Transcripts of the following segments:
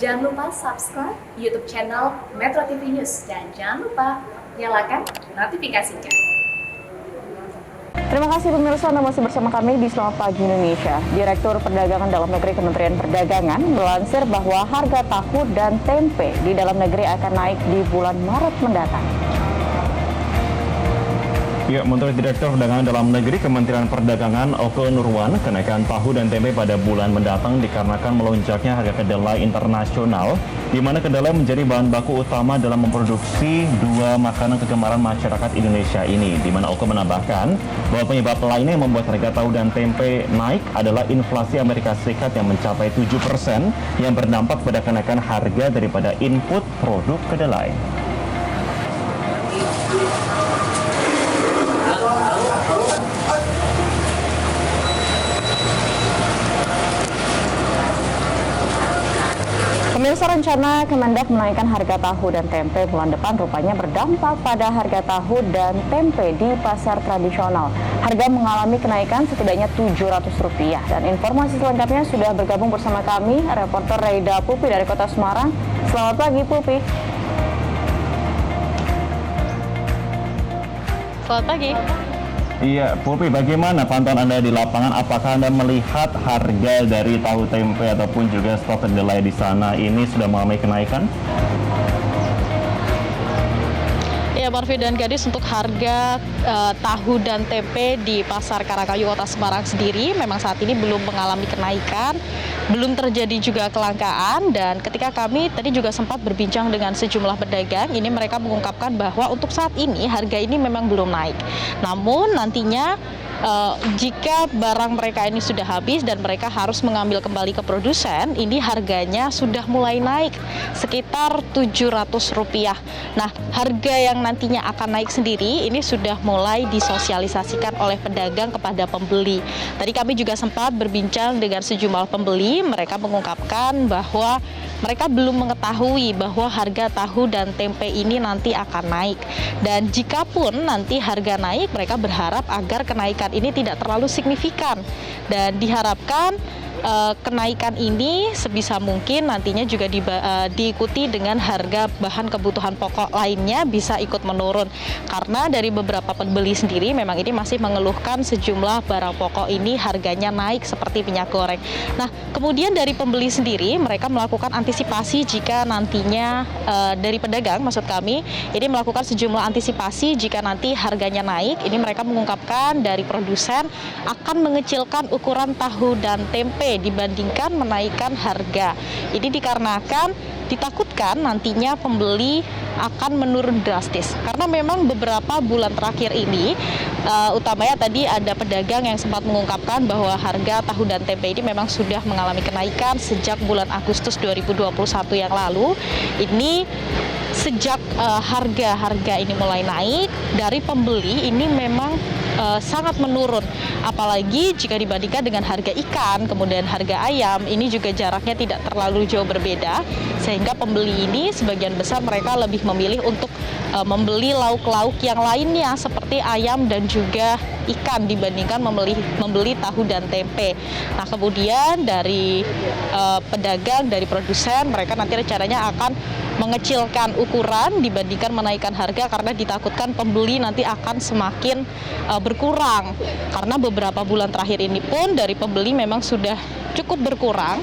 Jangan lupa subscribe YouTube channel Metro TV News dan jangan lupa nyalakan notifikasinya. Terima kasih pemirsa, Anda masih bersama kami di Selamat Pagi Indonesia. Direktur Perdagangan Dalam Negeri Kementerian Perdagangan melansir bahwa harga tahu dan tempe di dalam negeri akan naik di bulan Maret mendatang. Ya, Menteri Direktur Perdagangan Dalam Negeri Kementerian Perdagangan Oke Nurwan, kenaikan tahu dan tempe pada bulan mendatang dikarenakan melonjaknya harga kedelai internasional, di mana kedelai menjadi bahan baku utama dalam memproduksi dua makanan kegemaran masyarakat Indonesia ini. Di mana Oke menambahkan bahwa penyebab lainnya yang membuat harga tahu dan tempe naik adalah inflasi Amerika Serikat yang mencapai 7% yang berdampak pada kenaikan harga daripada input produk kedelai. Pemirsa, rencana Kemendak menaikkan harga tahu dan tempe bulan depan rupanya berdampak pada harga tahu dan tempe di pasar tradisional. Harga mengalami kenaikan setidaknya Rp700. Dan informasi selengkapnya sudah bergabung bersama kami, reporter Reida Pupi dari Kota Semarang. Selamat pagi, Pupi. Selamat pagi. Iya, Pupi, bagaimana pantauan Anda di lapangan? Apakah Anda melihat harga dari tahu tempe ataupun juga stok kedelai di sana ini sudah mengalami kenaikan? Ya, Marvi dan Gadis, untuk harga tahu dan tempe di Pasar Karangkayu Kota Semarang sendiri memang saat ini belum mengalami kenaikan, belum terjadi juga kelangkaan, dan ketika kami tadi juga sempat berbincang dengan sejumlah pedagang, ini mereka mengungkapkan bahwa untuk saat ini harga ini memang belum naik. Namun nantinya jika barang mereka ini sudah habis dan mereka harus mengambil kembali ke produsen, ini harganya sudah mulai naik sekitar Rp700. Nah, harga yang nantinya akan naik sendiri ini sudah mulai disosialisasikan oleh pedagang kepada pembeli. Tadi kami juga sempat berbincang dengan sejumlah pembeli, mereka mengungkapkan bahwa mereka belum mengetahui bahwa harga tahu dan tempe ini nanti akan naik. Dan jikapun nanti harga naik, mereka berharap agar kenaikan ini tidak terlalu signifikan. Dan diharapkan kenaikan ini sebisa mungkin nantinya juga diikuti dengan harga bahan kebutuhan pokok lainnya bisa ikut menurun. Karena dari beberapa pembeli sendiri memang ini masih mengeluhkan sejumlah barang pokok ini harganya naik seperti minyak goreng. Nah, kemudian dari pembeli sendiri mereka melakukan antisipasi jika nantinya dari pedagang maksud kami ini melakukan sejumlah antisipasi jika nanti harganya naik. Ini mereka mengungkapkan dari produsen akan mengecilkan ukuran tahu dan tempe dibandingkan menaikkan harga. Ini dikarenakan ditakutkan nantinya pembeli akan menurun drastis. Karena memang beberapa bulan terakhir ini, utamanya tadi ada pedagang yang sempat mengungkapkan bahwa harga tahu dan tempe ini memang sudah mengalami kenaikan sejak bulan Agustus 2021 yang lalu. Ini sejak harga-harga ini mulai naik, dari pembeli ini memang sangat menurun. Apalagi jika dibandingkan dengan harga ikan, kemudian harga ayam, ini juga jaraknya tidak terlalu jauh berbeda. Sehingga pembeli ini sebagian besar mereka lebih memilih untuk membeli lauk-lauk yang lainnya seperti ayam dan juga ikan dibandingkan membeli tahu dan tempe. Nah, kemudian dari pedagang, dari produsen, mereka nanti rencananya akan mengecilkan ukuran dibandingkan menaikkan harga karena ditakutkan pembeli nanti akan semakin berkurang. Karena beberapa bulan terakhir ini pun dari pembeli memang sudah cukup berkurang,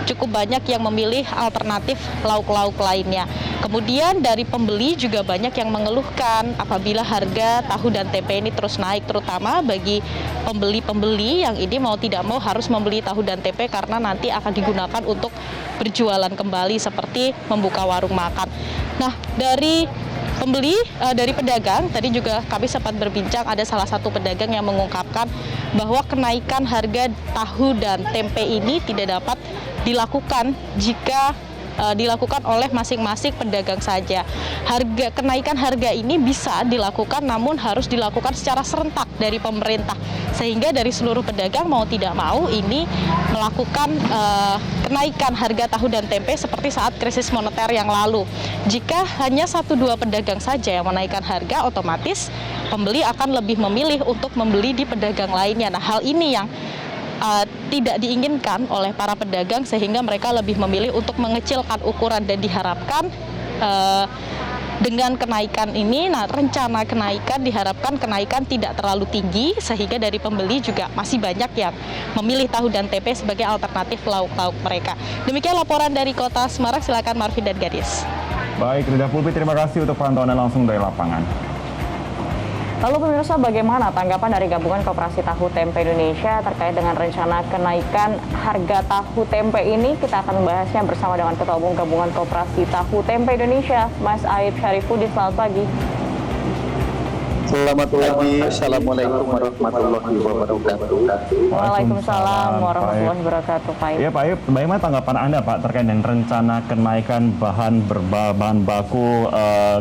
cukup banyak yang memilih alternatif lauk-lauk lainnya. Kemudian dari pembeli juga banyak yang mengeluhkan apabila harga tahu dan tempe ini terus naik, terutama bagi pembeli-pembeli yang ini mau tidak mau harus membeli tahu dan tempe karena nanti akan digunakan untuk berjualan kembali seperti membuka warung makan. Nah, dari pembeli, dari pedagang, tadi juga kami sempat berbincang, ada salah satu pedagang yang mengungkapkan bahwa kenaikan harga tahu dan tempe ini tidak dapat dilakukan jika dilakukan oleh masing-masing pedagang saja. Kenaikan harga ini bisa dilakukan, namun harus dilakukan secara serentak dari pemerintah, sehingga dari seluruh pedagang mau tidak mau ini melakukan kenaikan harga tahu dan tempe seperti saat krisis moneter yang lalu. Jika hanya 1-2 pedagang saja yang menaikkan harga, otomatis pembeli akan lebih memilih untuk membeli di pedagang lainnya. Nah, hal ini yang tidak diinginkan oleh para pedagang, sehingga mereka lebih memilih untuk mengecilkan ukuran dan diharapkan dengan kenaikan ini, rencana kenaikan diharapkan kenaikan tidak terlalu tinggi, sehingga dari pembeli juga masih banyak yang memilih tahu dan tempe sebagai alternatif lauk-lauk mereka. Demikian laporan dari Kota Semarang, silakan Marvin dan Gadis. Baik, Rida Pulpi, terima kasih untuk pantauannya langsung dari lapangan. Lalu pemirsa, bagaimana tanggapan dari Gabungan Koperasi Tahu Tempe Indonesia terkait dengan rencana kenaikan harga tahu tempe ini? Kita akan membahasnya bersama dengan Ketua Umum Gabungan Koperasi Tahu Tempe Indonesia, Mas Aib Syarifuddin. Selamat pagi. Selamat pagi, Assalamualaikum warahmatullahi wabarakatuh. Waalaikumsalam warahmatullahi wabarakatuh, Pak Aib. Ya Pak Aib, bagaimana tanggapan Anda Pak terkait dengan rencana kenaikan bahan baku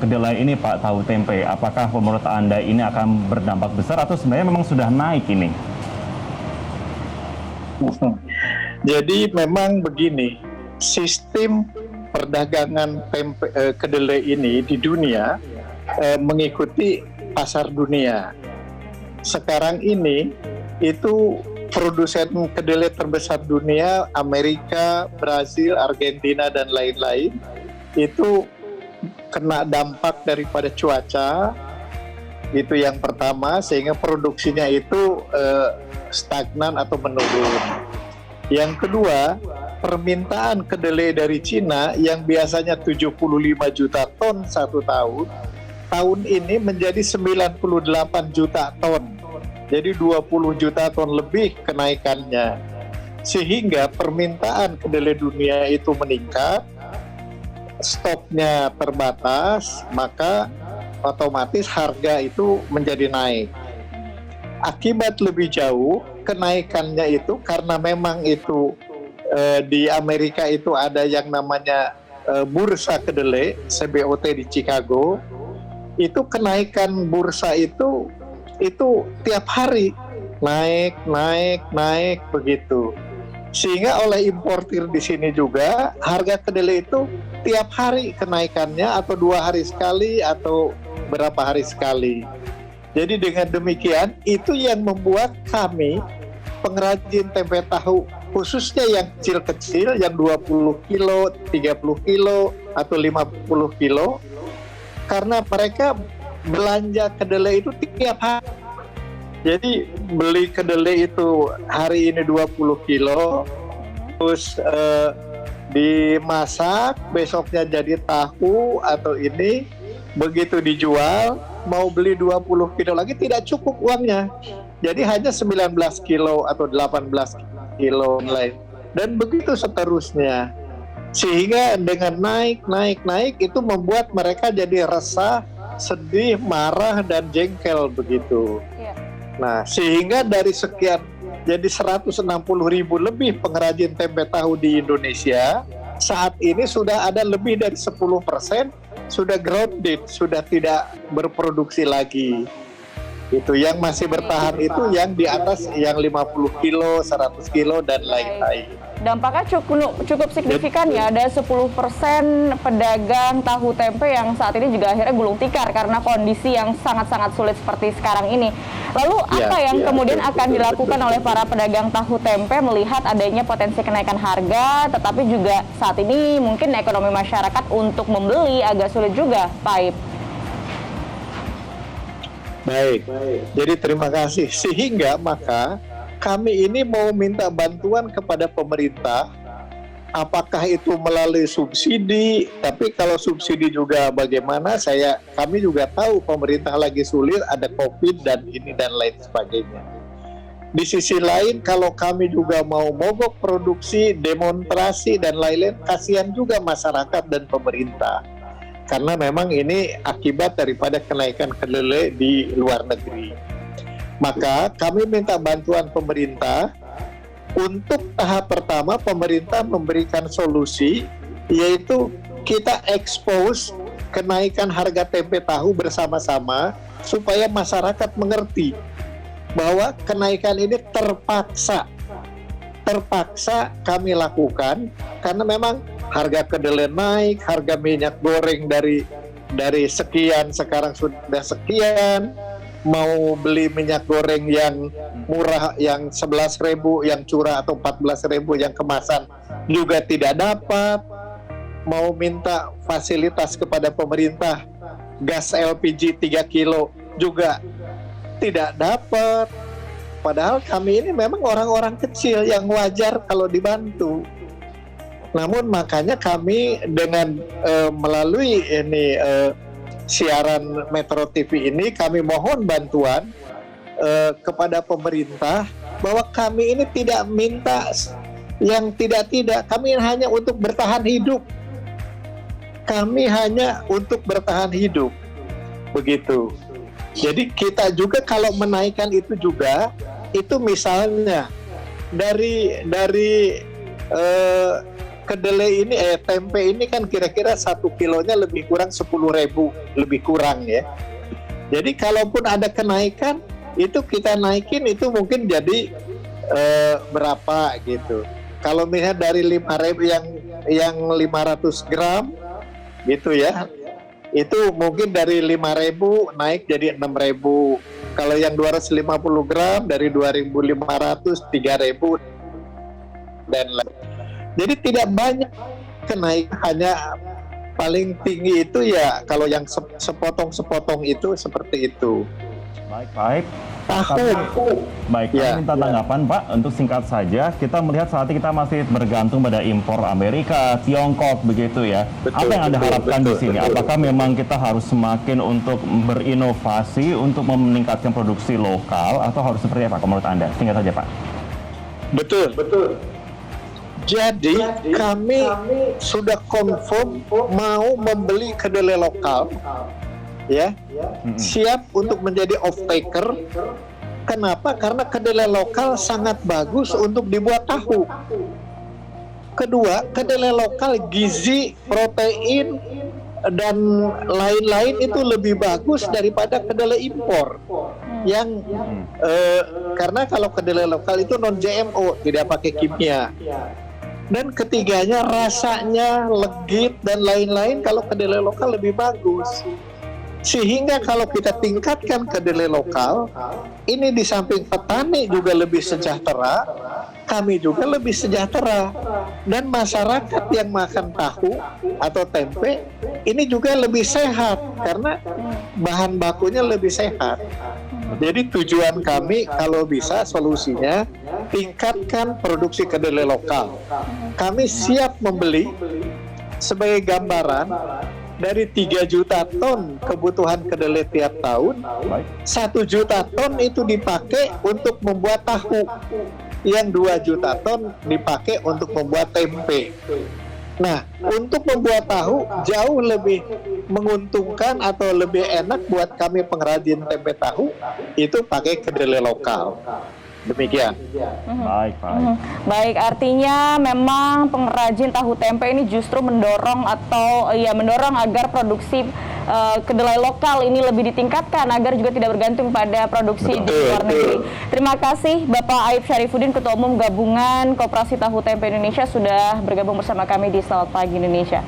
kedelai ini Pak, tahu tempe? Apakah menurut Anda ini akan berdampak besar atau sebenarnya memang sudah naik ini? Jadi memang begini, sistem perdagangan tempe kedelai ini di dunia mengikuti pasar dunia. Sekarang ini itu produsen kedelai terbesar dunia, Amerika, Brazil, Argentina dan lain-lain, itu kena dampak daripada cuaca. Itu yang pertama, sehingga produksinya itu stagnan atau menurun. Yang kedua, permintaan kedelai dari Cina yang biasanya 75 juta ton satu tahun ini menjadi 98 juta ton. Jadi 20 juta ton lebih kenaikannya. Sehingga permintaan kedelai dunia itu meningkat, stoknya terbatas, maka otomatis harga itu menjadi naik. Akibat lebih jauh, kenaikannya itu karena memang itu di Amerika itu ada yang namanya bursa kedelai, CBOT di Chicago. Itu kenaikan bursa itu tiap hari naik begitu, sehingga oleh importir di sini juga harga kedelai itu tiap hari kenaikannya, atau 2 hari sekali atau berapa hari sekali. Jadi dengan demikian itu yang membuat kami pengrajin tempe tahu, khususnya yang kecil-kecil, yang 20 kilo, 30 kilo atau 50 kilo, karena mereka belanja kedelai itu tiap hari. Jadi beli kedelai itu hari ini 20 kilo, terus dimasak, besoknya jadi tahu atau ini, begitu dijual, mau beli 20 kilo lagi tidak cukup uangnya. Jadi hanya 19 kilo atau 18 kilo lain. Dan begitu seterusnya. Sehingga dengan naik itu membuat mereka jadi resah, sedih, marah, dan jengkel begitu. Nah, sehingga dari sekian, jadi 160.000 lebih pengrajin tempe tahu di Indonesia, saat ini sudah ada lebih dari 10% sudah grounded, sudah tidak berproduksi lagi. Itu yang masih bertahan itu yang di atas yang 50 kilo, 100 kilo, dan lain-lain. Dampaknya cukup signifikan ya, ada 10% pedagang tahu tempe yang saat ini juga akhirnya gulung tikar karena kondisi yang sangat-sangat sulit seperti sekarang ini. Lalu apa yang kemudian akan dilakukan oleh para pedagang tahu tempe melihat adanya potensi kenaikan harga, tetapi juga saat ini mungkin ekonomi masyarakat untuk membeli agak sulit juga, Pak Aib? Baik, jadi terima kasih. Sehingga maka kami ini mau minta bantuan kepada pemerintah, apakah itu melalui subsidi, tapi kalau subsidi juga bagaimana, kami juga tahu pemerintah lagi sulit, ada COVID dan ini dan lain sebagainya. Di sisi lain, kalau kami juga mau mogok produksi, demonstrasi dan lain-lain, kasihan juga masyarakat dan pemerintah. Karena memang ini akibat daripada kenaikan kedelai di luar negeri. Maka kami minta bantuan pemerintah. Untuk tahap pertama, pemerintah memberikan solusi, yaitu kita expose kenaikan harga tempe tahu bersama-sama supaya masyarakat mengerti bahwa kenaikan ini terpaksa kami lakukan karena memang harga kedelai naik, harga minyak goreng dari sekian sekarang sudah sekian, mau beli minyak goreng yang murah, yang 11.000, yang curah atau 14.000 yang kemasan juga tidak dapat. Mau minta fasilitas kepada pemerintah, gas LPG 3 kilo juga tidak dapat. Padahal kami ini memang orang-orang kecil yang wajar kalau dibantu. Namun makanya kami dengan melalui ini siaran Metro TV ini, kami mohon bantuan kepada pemerintah bahwa kami ini tidak minta yang tidak-tidak, kami hanya untuk bertahan hidup. Kami hanya untuk bertahan hidup, begitu. Jadi kita juga kalau menaikkan itu juga, itu misalnya dari kedelai ini, tempe ini kan kira-kira 1 kilonya lebih kurang 10.000, lebih kurang ya. Jadi kalaupun ada kenaikan, itu kita naikin itu mungkin jadi berapa gitu. Kalau misalnya dari 5.000 yang 500 gram gitu ya, itu mungkin dari 5.000 naik jadi 6.000. Kalau yang 250 gram dari 2.500, 3.000 dan lain. Jadi tidak banyak kenaikan, hanya paling tinggi itu ya kalau yang sepotong-sepotong itu seperti itu. Baik. Baik, Ya. kami minta tanggapan Pak. Untuk singkat saja, kita melihat saat ini kita masih bergantung pada impor Amerika, Tiongkok begitu ya. Apa yang Anda harapkan di sini? Apakah memang kita harus semakin untuk berinovasi untuk meningkatkan produksi lokal atau harus seperti apa menurut Anda? Singkat saja Pak. Betul. Jadi kami sudah confirm mau membeli kedelai lokal, ya, siap untuk menjadi off-taker. Kenapa? Karena kedelai lokal sangat bagus untuk dibuat tahu. Kedua, kedelai lokal gizi, protein, dan lain-lain itu lebih bagus daripada kedelai impor. Yang karena kalau kedelai lokal itu non GMO, tidak pakai kimia. Dan ketiganya rasanya legit dan lain-lain, kalau kedelai lokal lebih bagus. Sehingga kalau kita tingkatkan kedelai lokal, ini di samping petani juga lebih sejahtera, kami juga lebih sejahtera. Dan masyarakat yang makan tahu atau tempe ini juga lebih sehat karena bahan bakunya lebih sehat. Jadi tujuan kami kalau bisa solusinya tingkatkan produksi kedelai lokal. Kami siap membeli, sebagai gambaran, dari 3 juta ton kebutuhan kedelai tiap tahun, 1 juta ton itu dipakai untuk membuat tahu, yang 2 juta ton dipakai untuk membuat tempe. Nah, untuk membuat tahu jauh lebih menguntungkan atau lebih enak buat kami pengrajin tempe tahu itu pakai kedelai lokal. Demikian. Baik. Baik, artinya memang pengrajin tahu tempe ini justru mendorong agar produksi kedelai lokal ini lebih ditingkatkan agar juga tidak bergantung pada produksi di luar negeri. Terima kasih Bapak Aib Syarifuddin, Ketua Umum Gabungan Koperasi Tahu Tempe Indonesia, sudah bergabung bersama kami di Selamat Pagi Indonesia.